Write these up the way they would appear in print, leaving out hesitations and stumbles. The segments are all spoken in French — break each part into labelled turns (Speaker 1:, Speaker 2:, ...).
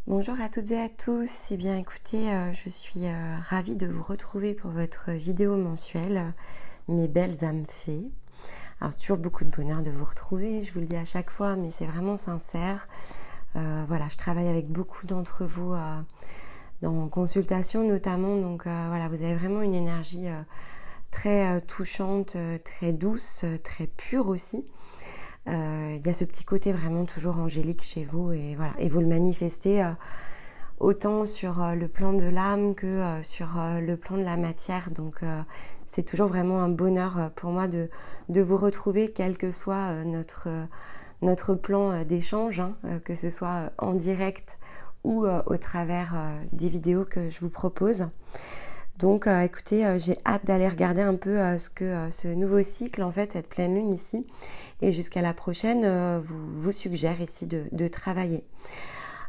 Speaker 1: Bonjour à toutes et à tous. Eh bien écoutez, je suis ravie de vous retrouver pour votre vidéo mensuelle, mes belles âmes fées. Alors c'est toujours beaucoup de bonheur de vous retrouver, je vous le dis à chaque fois, mais c'est vraiment sincère. Voilà, je travaille avec beaucoup d'entre vous dans consultation notamment, donc voilà, vous avez vraiment une énergie très touchante, très douce, très pure aussi. Il y a ce petit côté vraiment toujours angélique chez vous et voilà, et vous le manifestez autant sur le plan de l'âme que sur le plan de la matière. Donc c'est toujours vraiment un bonheur pour moi de vous retrouver, quel que soit notre plan d'échange, hein, que ce soit en direct ou au travers des vidéos que je vous propose. Donc écoutez, j'ai hâte d'aller regarder un peu ce que ce nouveau cycle, en fait, cette pleine lune ici, et jusqu'à la prochaine, vous suggère ici de travailler.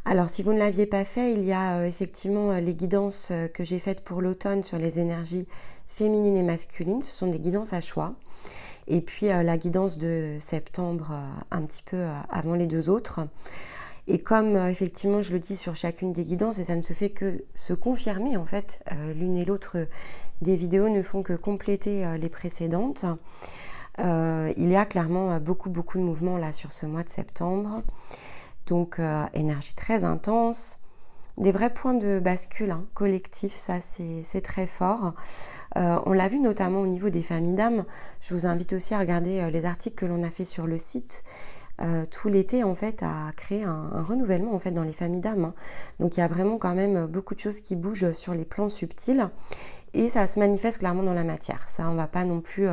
Speaker 1: Alors si vous ne l'aviez pas fait, il y a effectivement les guidances que j'ai faites pour l'automne sur les énergies féminines et masculines. Ce sont des guidances à choix. Et puis la guidance de septembre, un petit peu avant les deux autres. Et comme effectivement je le dis sur chacune des guidances, et ça ne se fait que se confirmer en fait, l'une et l'autre des vidéos ne font que compléter les précédentes. Il y a clairement beaucoup de mouvements là sur ce mois de septembre. Donc énergie très intense, des vrais points de bascule hein, collectif, ça c'est très fort. On l'a vu notamment au niveau des familles d'âmes. Je vous invite aussi à regarder les articles que l'on a fait sur le site. Tout l'été en fait a créé un renouvellement en fait dans les familles d'âmes. Hein. Donc il y a vraiment quand même beaucoup de choses qui bougent sur les plans subtils et ça se manifeste clairement dans la matière. Ça on va pas non plus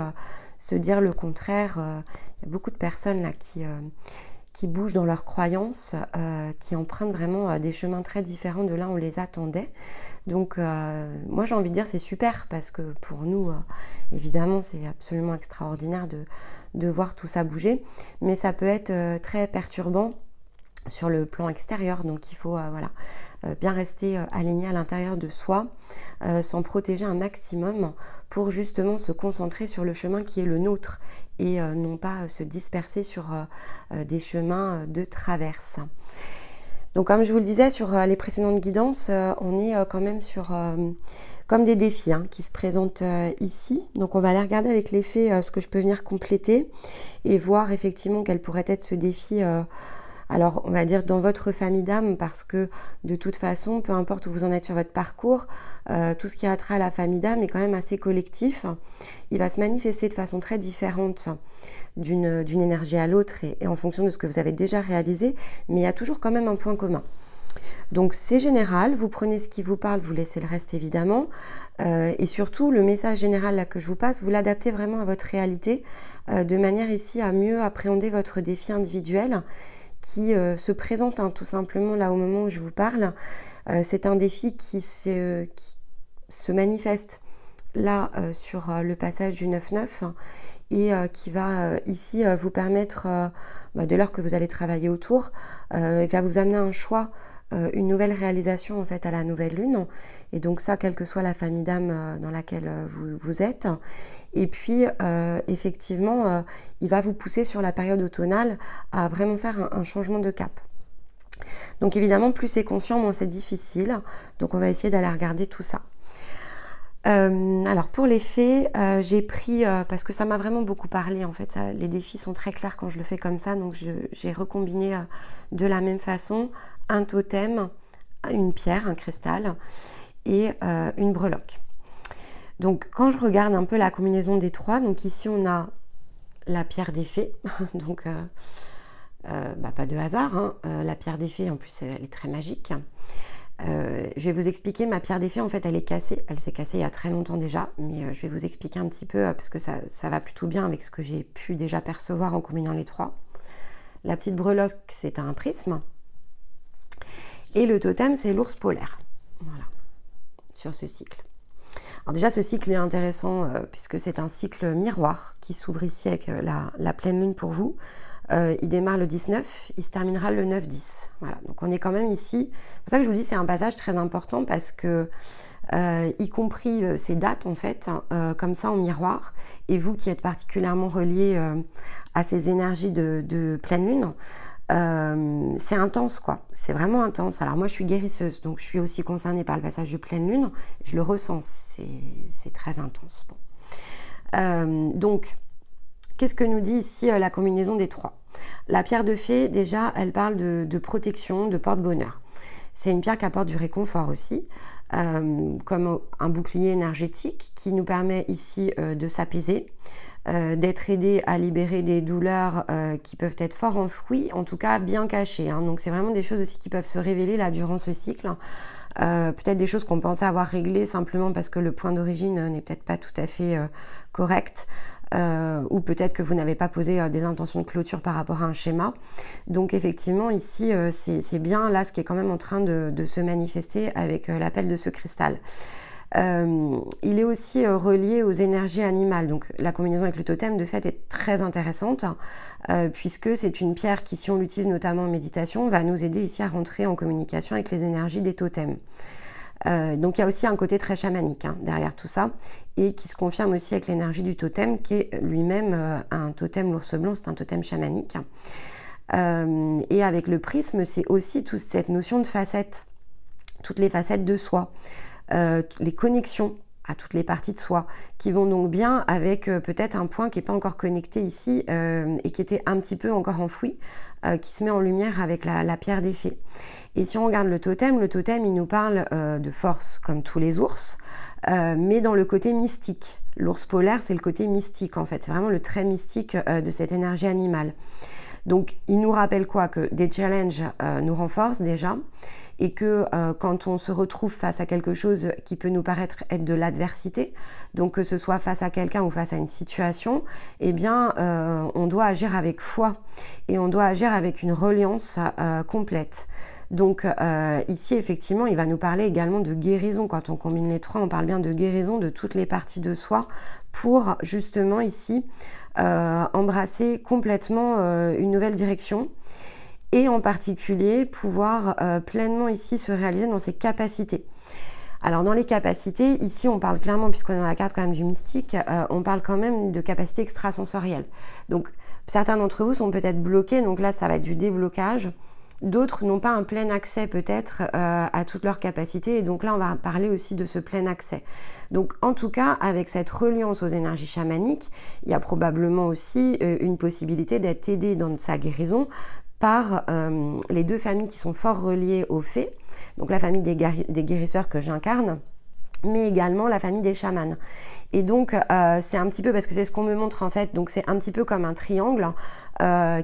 Speaker 1: se dire le contraire. Il y a beaucoup de personnes là qui bougent dans leurs croyances, qui empruntent vraiment des chemins très différents de là où on les attendait. Donc moi j'ai envie de dire c'est super parce que pour nous évidemment c'est absolument extraordinaire de voir tout ça bouger, mais ça peut être très perturbant sur le plan extérieur, donc il faut voilà, bien rester aligné à l'intérieur de soi, s'en protéger un maximum pour justement se concentrer sur le chemin qui est le nôtre et non pas se disperser sur des chemins de traverse. Donc comme je vous le disais sur les précédentes guidances, on est quand même sur comme des défis hein, qui se présentent ici. Donc on va aller regarder avec les fées ce que je peux venir compléter et voir effectivement quel pourrait être ce défi. Alors, on va dire dans votre famille d'âme, parce que de toute façon, peu importe où vous en êtes sur votre parcours, tout ce qui a trait à la famille d'âme est quand même assez collectif. Il va se manifester de façon très différente d'une énergie à l'autre et en fonction de ce que vous avez déjà réalisé, mais il y a toujours quand même un point commun. Donc c'est général, vous prenez ce qui vous parle, vous laissez le reste évidemment, et surtout le message général là que je vous passe, vous l'adaptez vraiment à votre réalité, de manière ici à mieux appréhender votre défi individuel, qui se présente hein, tout simplement là au moment où je vous parle. C'est un défi qui se manifeste là sur le passage du 9-9 et qui va ici vous permettre, de l'heure que vous allez travailler autour, il va vous amener un choix, une nouvelle réalisation en fait à la nouvelle lune, et donc ça quelle que soit la famille d'âme dans laquelle vous êtes, et puis effectivement il va vous pousser sur la période automnale à vraiment faire un changement de cap. Donc évidemment plus c'est conscient moins c'est difficile, donc on va essayer d'aller regarder tout ça. Alors pour les fées, j'ai pris, parce que ça m'a vraiment beaucoup parlé en fait, ça, les défis sont très clairs quand je le fais comme ça, donc j'ai recombiné de la même façon un totem, une pierre, un cristal et une breloque. Donc quand je regarde un peu la combinaison des trois, donc ici on a la pierre des fées, donc pas de hasard, hein, la pierre des fées en plus elle est très magique. Je vais vous expliquer, ma pierre des fées en fait elle est cassée, elle s'est cassée il y a très longtemps déjà, mais je vais vous expliquer un petit peu parce que ça va plutôt bien avec ce que j'ai pu déjà percevoir en combinant les trois. La petite breloque c'est un prisme et le totem c'est l'ours polaire, voilà, sur ce cycle. Alors déjà ce cycle est intéressant puisque c'est un cycle miroir qui s'ouvre ici avec la pleine lune pour vous. Il démarre le 19, il se terminera le 9-10. Voilà, donc on est quand même ici. C'est pour ça que je vous dis c'est un passage très important parce que, y compris ces dates en fait, comme ça en miroir, et vous qui êtes particulièrement reliés à ces énergies de pleine lune, c'est intense quoi, c'est vraiment intense. Alors moi je suis guérisseuse, donc je suis aussi concernée par le passage de pleine lune, je le ressens, c'est très intense. Bon. Donc, qu'est-ce que nous dit ici la combinaison des trois? La pierre de fée, déjà, elle parle de protection, de porte-bonheur. C'est une pierre qui apporte du réconfort aussi, comme un bouclier énergétique qui nous permet ici de s'apaiser, d'être aidé à libérer des douleurs qui peuvent être fort enfouies, en tout cas bien cachées. Hein. Donc c'est vraiment des choses aussi qui peuvent se révéler là durant ce cycle. Peut-être des choses qu'on pensait avoir réglées simplement parce que le point d'origine n'est peut-être pas tout à fait correct. Ou peut-être que vous n'avez pas posé des intentions de clôture par rapport à un schéma. Donc effectivement ici c'est bien là ce qui est quand même en train de se manifester avec l'appel de ce cristal. Il est aussi relié aux énergies animales, donc la combinaison avec le totem de fait est très intéressante puisque c'est une pierre qui, si on l'utilise notamment en méditation, va nous aider ici à rentrer en communication avec les énergies des totems. Donc il y a aussi un côté très chamanique hein, derrière tout ça et qui se confirme aussi avec l'énergie du totem qui est lui-même un totem l'ours blanc, c'est un totem chamanique. Et avec le prisme, c'est aussi toute cette notion de facettes, toutes les facettes de soi. Les connexions à toutes les parties de soi, qui vont donc bien avec peut-être un point qui n'est pas encore connecté ici et qui était un petit peu encore enfoui, qui se met en lumière avec la pierre des fées. Et si on regarde le totem il nous parle de force, comme tous les ours, mais dans le côté mystique. L'ours polaire, c'est le côté mystique en fait, c'est vraiment le trait mystique de cette énergie animale. Donc il nous rappelle quoi? Que des challenges nous renforcent déjà, et que quand on se retrouve face à quelque chose qui peut nous paraître être de l'adversité, donc que ce soit face à quelqu'un ou face à une situation, eh bien on doit agir avec foi et on doit agir avec une reliance complète. Donc ici effectivement il va nous parler également de guérison. Quand on combine les trois, on parle bien de guérison de toutes les parties de soi pour justement ici embrasser complètement une nouvelle direction et en particulier pouvoir pleinement ici se réaliser dans ses capacités. Alors dans les capacités, ici on parle clairement, puisqu'on est dans la carte quand même du mystique, on parle quand même de capacités extrasensorielles. Donc certains d'entre vous sont peut-être bloqués, donc là ça va être du déblocage. D'autres n'ont pas un plein accès peut-être à toutes leurs capacités, et donc là on va parler aussi de ce plein accès. Donc en tout cas, avec cette reliance aux énergies chamaniques, il y a probablement aussi une possibilité d'être aidé dans sa guérison par les deux familles qui sont fort reliées aux fées, donc la famille des guérisseurs que j'incarne, mais également la famille des chamans. Et donc c'est un petit peu, parce que c'est ce qu'on me montre en fait, donc c'est un petit peu comme un triangle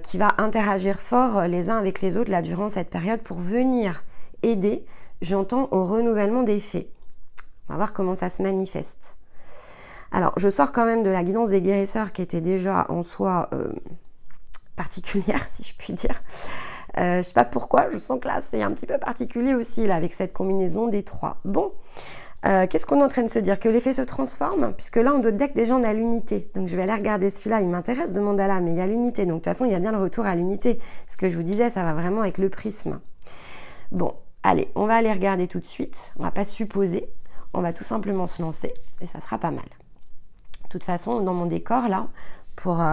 Speaker 1: qui va interagir fort les uns avec les autres là durant cette période pour venir aider, j'entends, au renouvellement des fées. On va voir comment ça se manifeste. Alors je sors quand même de la guidance des guérisseurs qui était déjà en soi particulière, si je puis dire. Je sais pas pourquoi, je sens que là c'est un petit peu particulier aussi là avec cette combinaison des trois. Bon, qu'est-ce qu'on est en train de se dire? Que l'effet se transforme, puisque là en d'autres decks déjà on a l'unité. Donc je vais aller regarder celui-là, il m'intéresse de mandala, mais il y a l'unité. Donc de toute façon il y a bien le retour à l'unité. Ce que je vous disais, ça va vraiment avec le prisme. Bon, allez, on va aller regarder tout de suite. On va pas supposer, on va tout simplement se lancer et ça sera pas mal. De toute façon, dans mon décor là, pour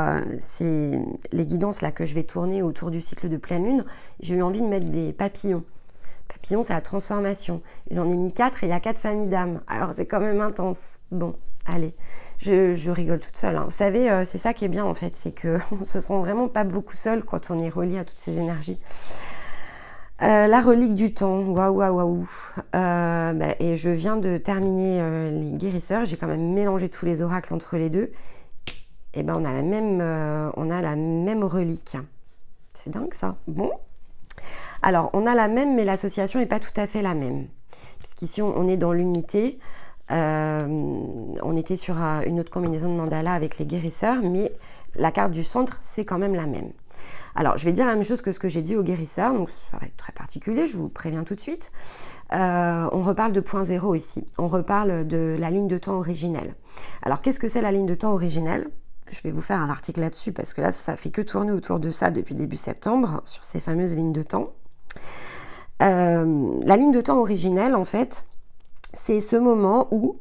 Speaker 1: les guidances là que je vais tourner autour du cycle de pleine lune, j'ai eu envie de mettre des papillons. Papillons, c'est la transformation. J'en ai mis 4 et il y a 4 familles d'âmes. Alors c'est quand même intense. Bon, allez, je rigole toute seule. Hein. Vous savez, c'est ça qui est bien en fait, c'est qu'on se sent vraiment pas beaucoup seul quand on est relié à toutes ces énergies. La relique du temps, waouh. Et je viens de terminer les guérisseurs. J'ai quand même mélangé tous les oracles entre les deux. Et ben on a la même relique. C'est dingue ça. Bon. Alors on a la même, mais l'association n'est pas tout à fait la même. Puisqu'ici on est dans l'unité. On était sur une autre combinaison de mandala avec les guérisseurs, mais la carte du centre, c'est quand même la même. Alors, je vais dire la même chose que ce que j'ai dit aux guérisseurs, donc ça va être très particulier, je vous préviens tout de suite. On reparle de point zéro ici, on reparle de la ligne de temps originelle. Alors, qu'est-ce que c'est la ligne de temps originelle? Je vais vous faire un article là-dessus, parce que là, ça fait que tourner autour de ça depuis début septembre, sur ces fameuses lignes de temps. La ligne de temps originelle, en fait, c'est ce moment où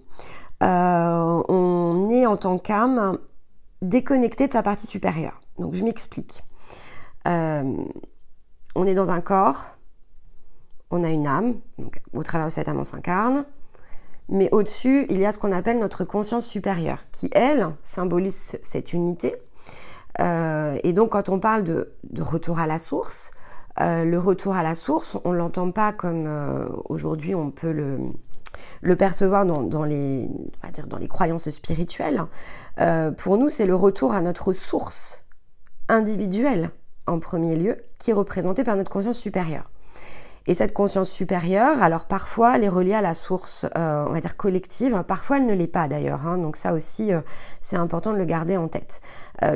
Speaker 1: on est en tant qu'âme déconnecté de sa partie supérieure. Donc, je m'explique. on est dans un corps, on a une âme, donc au travers de cette âme on s'incarne, mais au-dessus il y a ce qu'on appelle notre conscience supérieure, qui elle symbolise cette unité. Et donc quand on parle de retour à la source, le retour à la source, on ne l'entend pas comme aujourd'hui on peut le percevoir dans les croyances spirituelles. Pour nous, c'est le retour à notre source individuelle, en premier lieu, qui est représentée par notre conscience supérieure. Et cette conscience supérieure, alors parfois, elle est reliée à la source, on va dire collective, parfois elle ne l'est pas d'ailleurs, hein, donc ça aussi, c'est important de le garder en tête,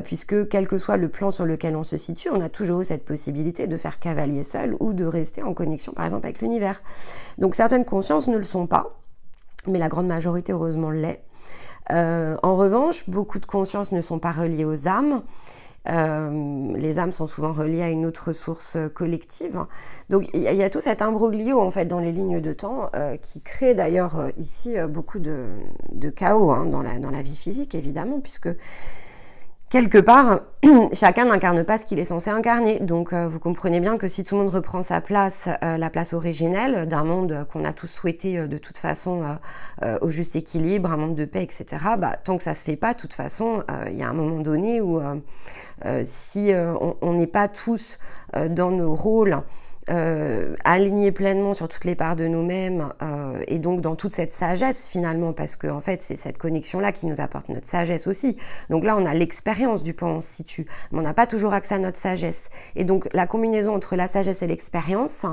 Speaker 1: puisque quel que soit le plan sur lequel on se situe, on a toujours cette possibilité de faire cavalier seul ou de rester en connexion, par exemple, avec l'univers. Donc certaines consciences ne le sont pas, mais la grande majorité, heureusement, l'est. En revanche, beaucoup de consciences ne sont pas reliées aux âmes. Les âmes sont souvent reliées à une autre source collective. Donc il y a tout cet imbroglio en fait dans les lignes de temps qui crée d'ailleurs ici beaucoup de chaos hein, dans la vie physique évidemment, puisque quelque part, chacun n'incarne pas ce qu'il est censé incarner. Donc vous comprenez bien que si tout le monde reprend sa place, la place originelle d'un monde qu'on a tous souhaité de toute façon au juste équilibre, un monde de paix, etc., bah, tant que ça ne se fait pas, de toute façon, il y a un moment donné où si on n'est pas tous dans nos rôles, alignés pleinement sur toutes les parts de nous-mêmes et donc dans toute cette sagesse finalement, parce que en fait c'est cette connexion-là qui nous apporte notre sagesse aussi. Donc là on a l'expérience du point où on se situe, mais on n'a pas toujours accès à notre sagesse. Et donc la combinaison entre la sagesse et l'expérience,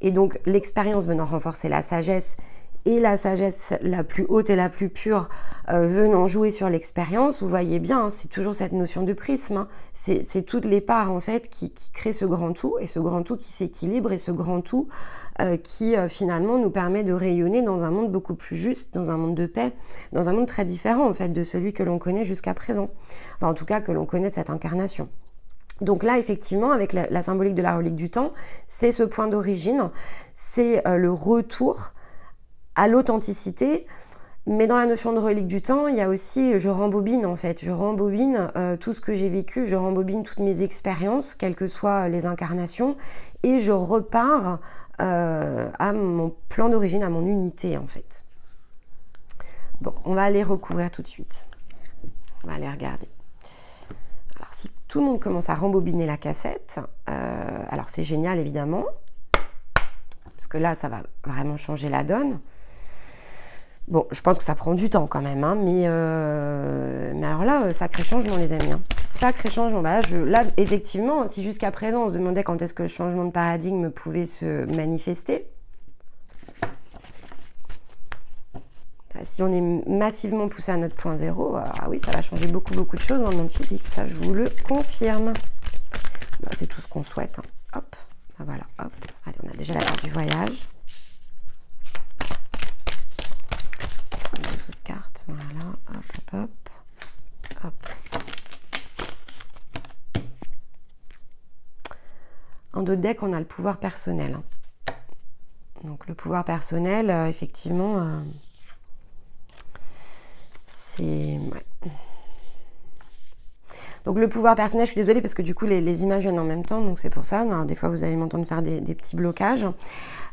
Speaker 1: et donc l'expérience venant renforcer la sagesse, et la sagesse la plus haute et la plus pure venant jouer sur l'expérience, vous voyez bien, hein, c'est toujours cette notion de prisme, hein. C'est toutes les parts en fait qui créent ce grand tout, et ce grand tout qui s'équilibre, et ce grand tout qui finalement nous permet de rayonner dans un monde beaucoup plus juste, dans un monde de paix, dans un monde très différent en fait de celui que l'on connaît jusqu'à présent, enfin en tout cas que l'on connaît de cette incarnation. Donc là, effectivement, avec la symbolique de la relique du temps, c'est ce point d'origine, c'est le retour à l'authenticité, mais dans la notion de relique du temps, il y a aussi, je rembobine en fait, je rembobine tout ce que j'ai vécu, je rembobine toutes mes expériences, quelles que soient les incarnations, et je repars à mon plan d'origine, à mon unité en fait. Bon, on va aller recouvrir tout de suite, on va aller regarder. Alors si tout le monde commence à rembobiner la cassette, alors c'est génial évidemment, parce que là ça va vraiment changer la donne. Bon, je pense que ça prend du temps quand même, hein, mais alors là, sacré changement les amis, hein. Sacré changement. Bah là, effectivement, si jusqu'à présent on se demandait quand est-ce que le changement de paradigme pouvait se manifester, si on est massivement poussé à notre point zéro, ah oui, ça va changer beaucoup de choses dans le monde physique, ça je vous le confirme. Bah, c'est tout ce qu'on souhaite, hein. Hop, bah, voilà, hop. Allez, on a déjà la carte du voyage. Carte, voilà, hop, hop, hop. En dos de deck, on a le pouvoir personnel. Donc le pouvoir personnel, effectivement, c'est... Ouais. Donc le pouvoir personnel, je suis désolée parce que du coup les images viennent en même temps, donc c'est pour ça. Alors, des fois vous allez m'entendre faire des petits blocages.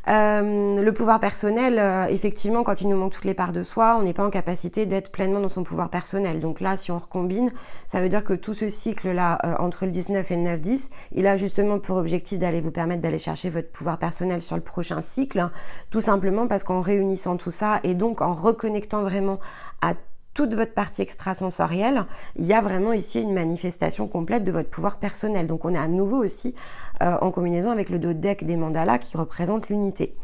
Speaker 1: Le pouvoir personnel, effectivement, quand il nous manque toutes les parts de soi, on n'est pas en capacité d'être pleinement dans son pouvoir personnel. Donc là, si on recombine, ça veut dire que tout ce cycle-là, entre le 19 et le 9-10, il a justement pour objectif d'aller vous permettre d'aller chercher votre pouvoir personnel sur le prochain cycle, hein, tout simplement parce qu'en réunissant tout ça et donc en reconnectant vraiment à toute votre partie extrasensorielle, il y a vraiment ici une manifestation complète de votre pouvoir personnel. Donc on est à nouveau aussi en combinaison avec le dos de deck des mandalas qui représentent l'unité.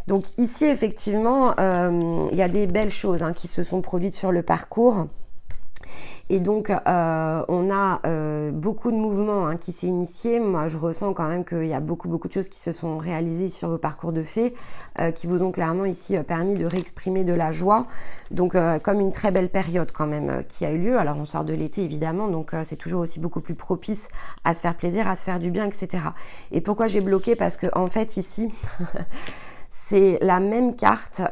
Speaker 1: Donc ici effectivement il y a des belles choses hein, qui se sont produites sur le parcours. Et donc, on a beaucoup de mouvements hein, qui s'est initié. Moi, je ressens quand même qu'il y a beaucoup de choses qui se sont réalisées sur vos parcours de fées, qui vous ont clairement ici permis de réexprimer de la joie. Donc, comme une très belle période quand même qui a eu lieu. Alors, on sort de l'été évidemment, donc c'est toujours aussi beaucoup plus propice à se faire plaisir, à se faire du bien, etc. Et pourquoi j'ai bloqué? Parce que en fait, ici... c'est la même carte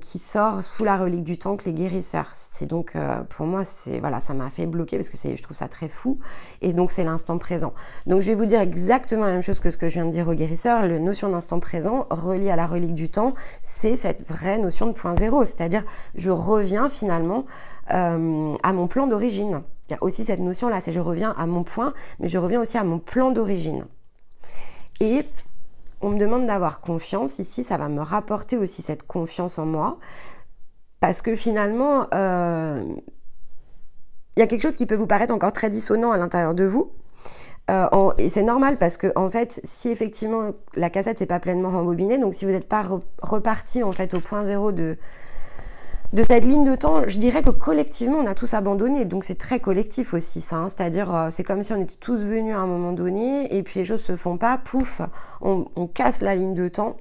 Speaker 1: qui sort sous la relique du temps que les guérisseurs. C'est donc, pour moi, voilà, ça m'a fait bloquer parce que je trouve ça très fou. Et donc, c'est l'instant présent. Donc, je vais vous dire exactement la même chose que ce que je viens de dire aux guérisseurs. La notion d'instant présent, reliée à la relique du temps, c'est cette vraie notion de point zéro. C'est-à-dire, je reviens finalement à mon plan d'origine. Il y a aussi cette notion-là, c'est je reviens à mon point, mais je reviens aussi à mon plan d'origine. Et on me demande d'avoir confiance. Ici, ça va me rapporter aussi cette confiance en moi. Parce que finalement, il y a quelque chose qui peut vous paraître encore très dissonant à l'intérieur de vous. Et c'est normal parce que, en fait, si effectivement la cassette s'est pas pleinement rembobinée, donc si vous n'êtes pas reparti en fait au point zéro de cette ligne de temps, je dirais que collectivement, on a tous abandonné. Donc, c'est très collectif aussi, ça. Hein. C'est-à-dire, c'est comme si on était tous venus à un moment donné et puis les choses se font pas, pouf, on casse la ligne de temps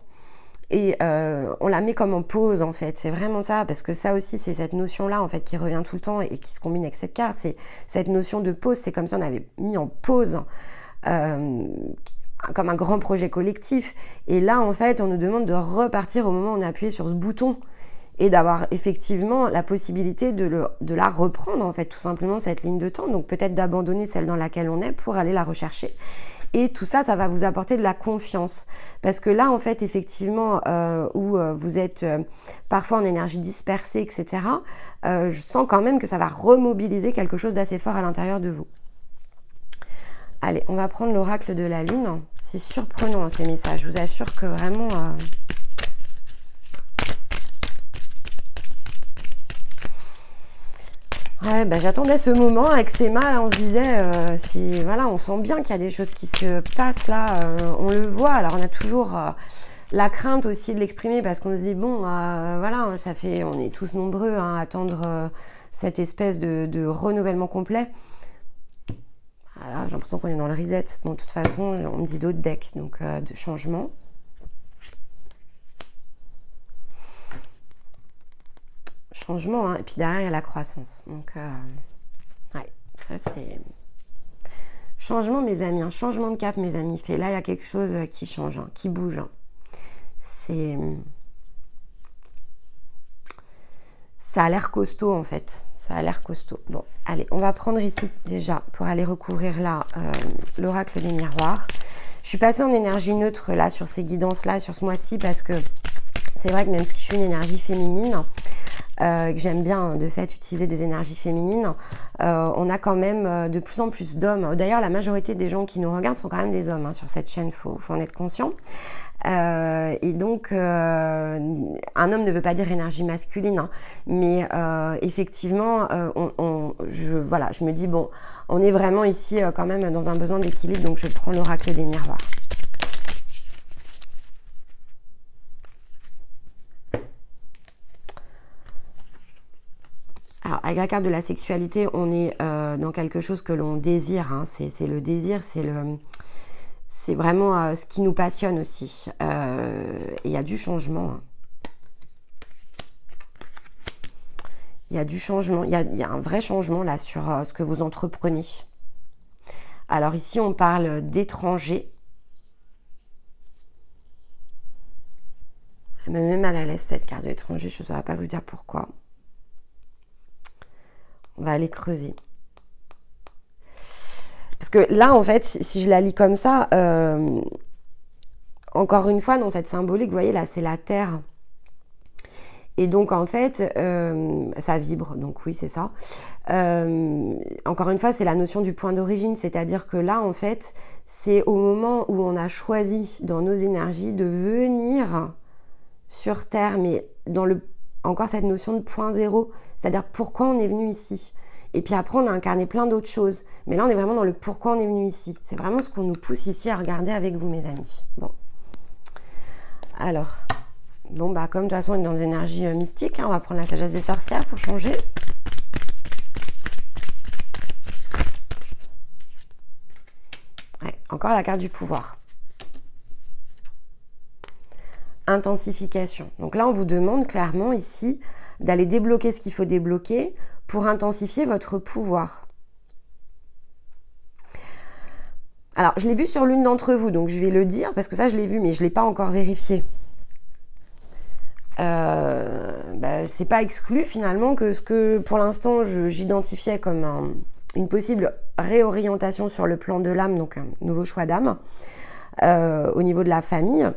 Speaker 1: et on la met comme en pause, en fait. C'est vraiment ça, parce que ça aussi, c'est cette notion-là, en fait, qui revient tout le temps et qui se combine avec cette carte. C'est cette notion de pause. C'est comme si on avait mis en pause comme un grand projet collectif. Et là, en fait, on nous demande de repartir au moment où on a appuyé sur ce bouton. Et d'avoir effectivement la possibilité de la reprendre, en fait, tout simplement, cette ligne de temps. Donc, peut-être d'abandonner celle dans laquelle on est pour aller la rechercher. Et tout ça, ça va vous apporter de la confiance. Parce que là, en fait, effectivement, où vous êtes parfois en énergie dispersée, etc., je sens quand même que ça va remobiliser quelque chose d'assez fort à l'intérieur de vous. Allez, on va prendre l'oracle de la Lune. C'est surprenant, hein, ces messages. Je vous assure que vraiment... Ouais, bah, j'attendais ce moment avec ces mains, on se disait, voilà, on sent bien qu'il y a des choses qui se passent là, on le voit. Alors on a toujours la crainte aussi de l'exprimer parce qu'on se dit, bon, voilà, ça fait, on est tous nombreux hein, à attendre cette espèce de renouvellement complet. Voilà, j'ai l'impression qu'on est dans le reset. Bon, de toute façon, on me dit d'autres decks, donc de changement. Changement, hein, et puis derrière il y a la croissance. Donc, ouais, ça c'est changement, mes amis, un changement de cap, mes amis. Fait là, il y a quelque chose qui change, hein, qui bouge. Hein. Ça a l'air costaud en fait. Ça a l'air costaud. Bon, allez, on va prendre ici déjà pour aller recouvrir là l'oracle des miroirs. Je suis passée en énergie neutre là sur ces guidances là, sur ce mois-ci, parce que c'est vrai que même si je suis une énergie féminine, que j'aime bien de fait utiliser des énergies féminines, on a quand même de plus en plus d'hommes. D'ailleurs, la majorité des gens qui nous regardent sont quand même des hommes hein, sur cette chaîne, faut en être conscient. Et donc, un homme ne veut pas dire énergie masculine, hein, mais effectivement, voilà, je me dis, bon, on est vraiment ici quand même dans un besoin d'équilibre, donc je prends l'oracle des miroirs. Alors, avec la carte de la sexualité, on est dans quelque chose que l'on désire. Hein. C'est le désir, c'est vraiment ce qui nous passionne aussi. Et il y a du changement. Hein. Il y a du changement. Il y a un vrai changement là sur ce que vous entreprenez. Alors ici, on parle d'étrangers. Elle me met mal à l'aise cette carte de l'étranger. Je ne saurais pas vous dire pourquoi. On va aller creuser. Parce que là, en fait, si je la lis comme ça, encore une fois, dans cette symbolique, vous voyez, là, c'est la terre. Et donc, en fait, ça vibre. Donc, oui, c'est ça. Encore une fois, c'est la notion du point d'origine. C'est-à-dire que là, en fait, c'est au moment où on a choisi, dans nos énergies, de venir sur Terre, mais dans encore cette notion de point zéro. C'est-à-dire pourquoi on est venu ici. Et puis après, on a incarné plein d'autres choses. Mais là, on est vraiment dans le pourquoi on est venu ici. C'est vraiment ce qu'on nous pousse ici à regarder avec vous, mes amis. Bon. Alors, bon, bah, comme de toute façon, on est dans des énergies mystiques, hein, on va prendre la sagesse des sorcières pour changer. Ouais, encore la carte du pouvoir. Intensification. Donc là, on vous demande clairement ici d'aller débloquer ce qu'il faut débloquer pour intensifier votre pouvoir. Alors, je l'ai vu sur l'une d'entre vous, donc je vais le dire, parce que ça, je l'ai vu, mais je ne l'ai pas encore vérifié. c'est pas exclu finalement que ce que pour l'instant j'identifiais comme une possible réorientation sur le plan de l'âme, donc un nouveau choix d'âme au niveau de la famille,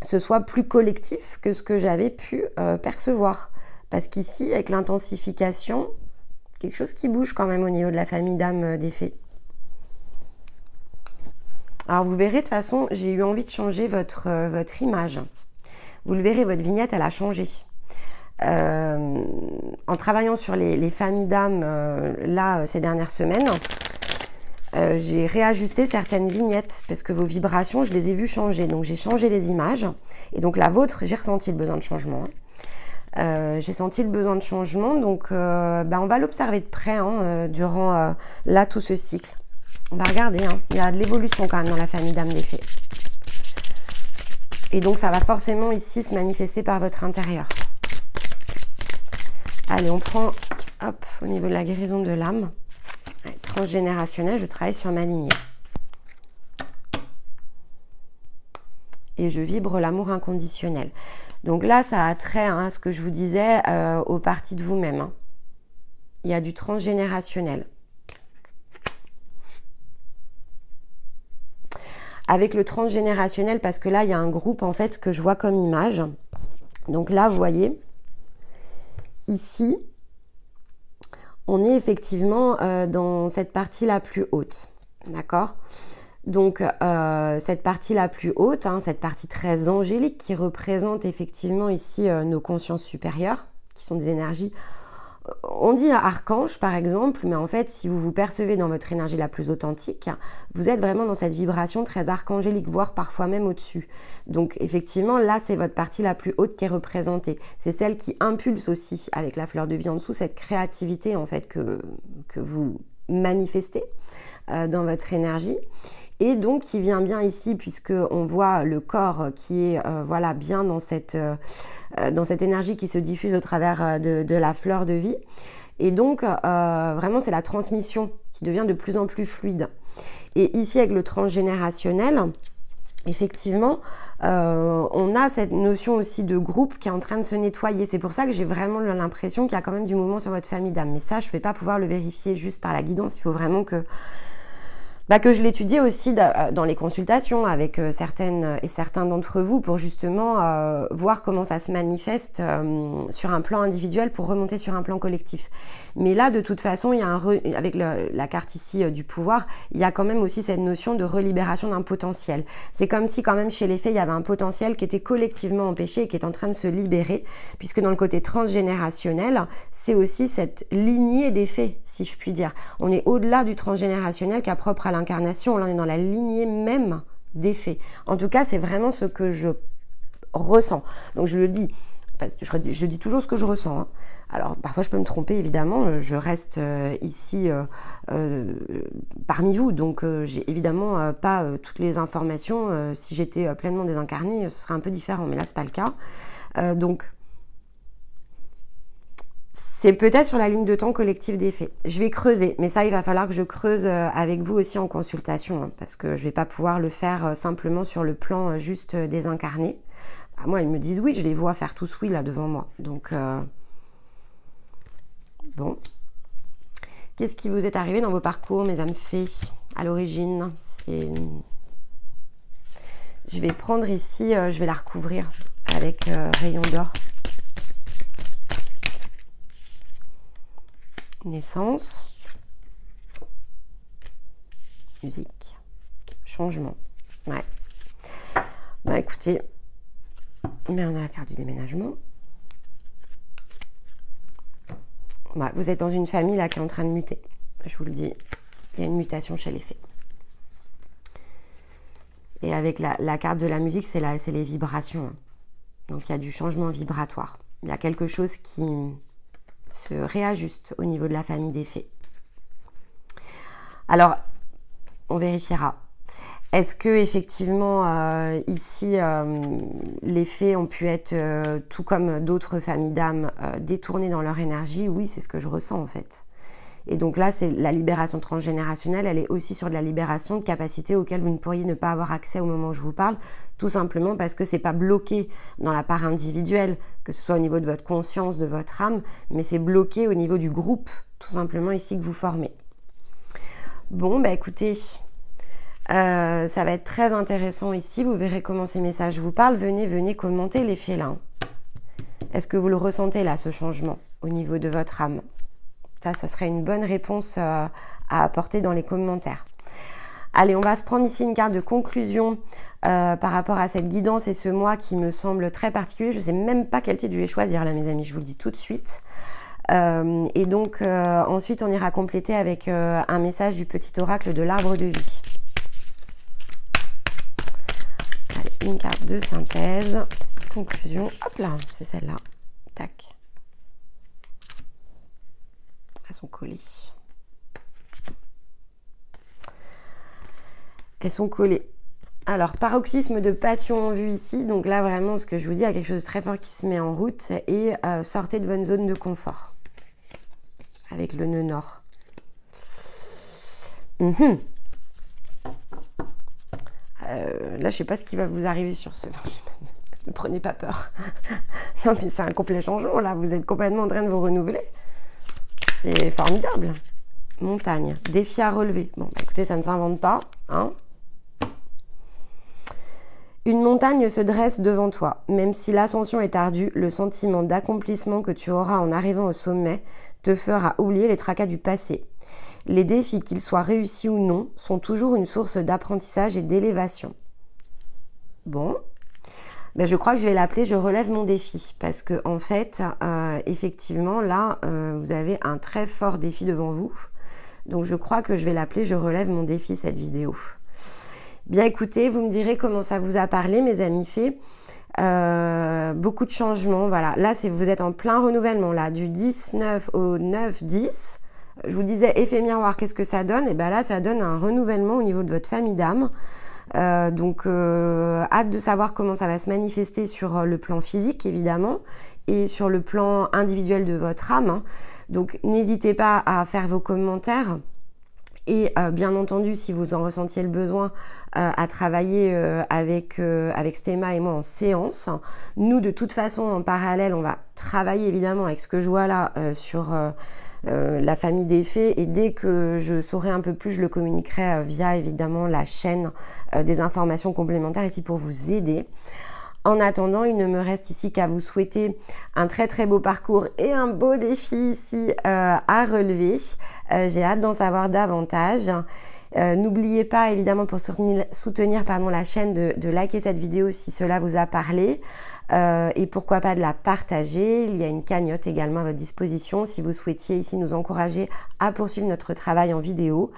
Speaker 1: ce soit plus collectif que ce que j'avais pu percevoir. Parce qu'ici, avec l'intensification, quelque chose qui bouge quand même au niveau de la famille d'âme des fées. Alors vous verrez, de toute façon, j'ai eu envie de changer votre image. Vous le verrez, votre vignette, elle a changé. En travaillant sur les familles d'âmes, là, ces dernières semaines, j'ai réajusté certaines vignettes parce que vos vibrations, je les ai vues changer. Donc j'ai changé les images. Et donc la vôtre, j'ai ressenti le besoin de changement. J'ai senti le besoin de changement. Donc on va l'observer de près durant là tout ce cycle. On va regarder. Il y a de l'évolution quand même dans la famille d'âmes des fées. Et donc ça va forcément ici se manifester par votre intérieur. Allez, on prend au niveau de la guérison de l'âme. Transgénérationnel, je travaille sur ma lignée. Et je vibre l'amour inconditionnel. Donc là, ça a trait à ce que je vous disais aux parties de vous-même. Il y a du transgénérationnel. Avec le transgénérationnel, parce que là, il y a un groupe, en fait, que je vois comme image. Donc là, vous voyez, ici, on est effectivement dans cette partie la plus haute, d'accord? Donc, cette partie la plus haute, cette partie très angélique qui représente effectivement ici nos consciences supérieures, qui sont des énergies, on dit archange par exemple, mais en fait, si vous vous percevez dans votre énergie la plus authentique, vous êtes vraiment dans cette vibration très archangélique, voire parfois même au-dessus. Donc, effectivement, là, c'est votre partie la plus haute qui est représentée. C'est celle qui impulse aussi, avec la fleur de vie en dessous, cette créativité, en fait, que vous manifestez dans votre énergie. Et donc, qui vient bien ici, puisqu'on voit le corps qui est voilà, bien dans cette énergie qui se diffuse au travers de la fleur de vie. Et donc, vraiment, c'est la transmission qui devient de plus en plus fluide. Et ici, avec le transgénérationnel, effectivement, on a cette notion aussi de groupe qui est en train de se nettoyer. C'est pour ça que j'ai vraiment l'impression qu'il y a quand même du mouvement sur votre famille d'âme. Mais ça, je ne vais pas pouvoir le vérifier juste par la guidance. Il faut vraiment que je l'étudie aussi dans les consultations avec certaines et certains d'entre vous pour justement voir comment ça se manifeste sur un plan individuel pour remonter sur un plan collectif. Mais là, de toute façon, il y a avec la carte ici du pouvoir, il y a quand même aussi cette notion de relibération d'un potentiel. C'est comme si quand même chez les fées, il y avait un potentiel qui était collectivement empêché et qui est en train de se libérer, puisque dans le côté transgénérationnel, c'est aussi cette lignée des fées, si je puis dire. On est au-delà du transgénérationnel qui est propre à l'incarnation, là on est dans la lignée même des fées. En tout cas, c'est vraiment ce que je ressens. Donc je le dis, parce que je dis toujours ce que je ressens. Alors parfois je peux me tromper évidemment, je reste ici parmi vous, donc j'ai évidemment pas toutes les informations. Si j'étais pleinement désincarnée, ce serait un peu différent, mais là c'est pas le cas. Donc c'est peut-être sur la ligne de temps collective des fées. Je vais creuser, mais ça, il va falloir que je creuse avec vous aussi en consultation, parce que je ne vais pas pouvoir le faire simplement sur le plan juste désincarné. Moi, ils me disent oui, je les vois faire tous oui là devant moi. Donc, bon. Qu'est-ce qui vous est arrivé dans vos parcours, mes âmes fées, à l'origine? Je vais prendre ici, je vais la recouvrir avec rayon d'or. Naissance, musique, changement. Ouais. Bah écoutez, mais on a la carte du déménagement. Bah, vous êtes dans une famille là qui est en train de muter. Je vous le dis, il y a une mutation chez les fées. Et avec la carte de la musique, c'est les vibrations. Donc il y a du changement vibratoire. Il y a quelque chose qui se réajuste au niveau de la famille des fées. Alors, on vérifiera. Est-ce que effectivement ici les fées ont pu être tout comme d'autres familles d'âmes détournées dans leur énergie? Oui, c'est ce que je ressens en fait. Et donc là, c'est la libération transgénérationnelle, elle est aussi sur de la libération de capacités auxquelles vous ne pourriez ne pas avoir accès au moment où je vous parle, tout simplement parce que c'est pas bloqué dans la part individuelle, que ce soit au niveau de votre conscience, de votre âme, mais c'est bloqué au niveau du groupe, tout simplement ici que vous formez. Bon, bah écoutez, ça va être très intéressant ici, vous verrez comment ces messages vous parlent. Venez commenter l'effet là. Est-ce que vous le ressentez là, ce changement, au niveau de votre âme? Ça serait une bonne réponse à apporter dans les commentaires. Allez, on va se prendre ici une carte de conclusion par rapport à cette guidance et ce mois qui me semble très particulier. Je ne sais même pas quel titre je vais choisir là, mes amis, je vous le dis tout de suite. Et donc, ensuite, on ira compléter avec un message du petit oracle de l'arbre de vie. Allez, une carte de synthèse, conclusion. Hop là, c'est celle-là. Tac. Elles sont collées. Elles sont collées. Alors, paroxysme de passion en vue ici. Donc là, vraiment, ce que je vous dis, il y a quelque chose de très fort qui se met en route. Et sortez de votre zone de confort. Avec le nœud nord. Là, je ne sais pas ce qui va vous arriver sur ce... Ne prenez pas peur. Non, mais c'est un complet changement. Là, vous êtes complètement en train de vous renouveler. C'est formidable. Montagne. Défi à relever. Bon, bah, écoutez, ça ne s'invente pas. Hein. Une montagne se dresse devant toi. Même si l'ascension est ardue, le sentiment d'accomplissement que tu auras en arrivant au sommet te fera oublier les tracas du passé. Les défis, qu'ils soient réussis ou non, sont toujours une source d'apprentissage et d'élévation. Bon. Ben, je crois que je vais l'appeler « Je relève mon défi » parce que en fait, effectivement, là, vous avez un très fort défi devant vous. Donc, je crois que je vais l'appeler « Je relève mon défi » cette vidéo. Bien, écoutez, vous me direz comment ça vous a parlé, mes amis fées. Beaucoup de changements, voilà. Là, vous êtes en plein renouvellement, là, du 10-9 au 9-10. Je vous disais, effet miroir, qu'est-ce que ça donne? Et bien là, ça donne un renouvellement au niveau de votre famille d'âme. Donc hâte de savoir comment ça va se manifester sur le plan physique évidemment et sur le plan individuel de votre âme, hein. Donc n'hésitez pas à faire vos commentaires et bien entendu si vous en ressentiez le besoin à travailler avec Stéma et moi en séance. Nous de toute façon en parallèle on va travailler évidemment avec ce que je vois là sur la famille des fées et dès que je saurai un peu plus je le communiquerai via évidemment la chaîne des informations complémentaires ici pour vous aider. En attendant, il ne me reste ici qu'à vous souhaiter un très très beau parcours et un beau défi ici à relever. J'ai hâte d'en savoir davantage. N'oubliez pas évidemment pour soutenir la chaîne de liker cette vidéo si cela vous a parlé. Et pourquoi pas de la partager. Il y a une cagnotte également à votre disposition si vous souhaitiez ici nous encourager à poursuivre notre travail en vidéo.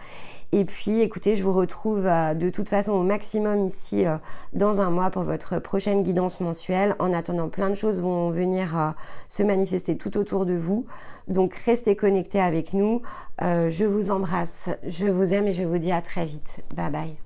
Speaker 1: Et puis écoutez, je vous retrouve de toute façon au maximum ici dans un mois pour votre prochaine guidance mensuelle. En attendant, plein de choses vont venir se manifester tout autour de vous. Donc restez connectés avec nous. Je vous embrasse, je vous aime et je vous dis à très vite. Bye bye.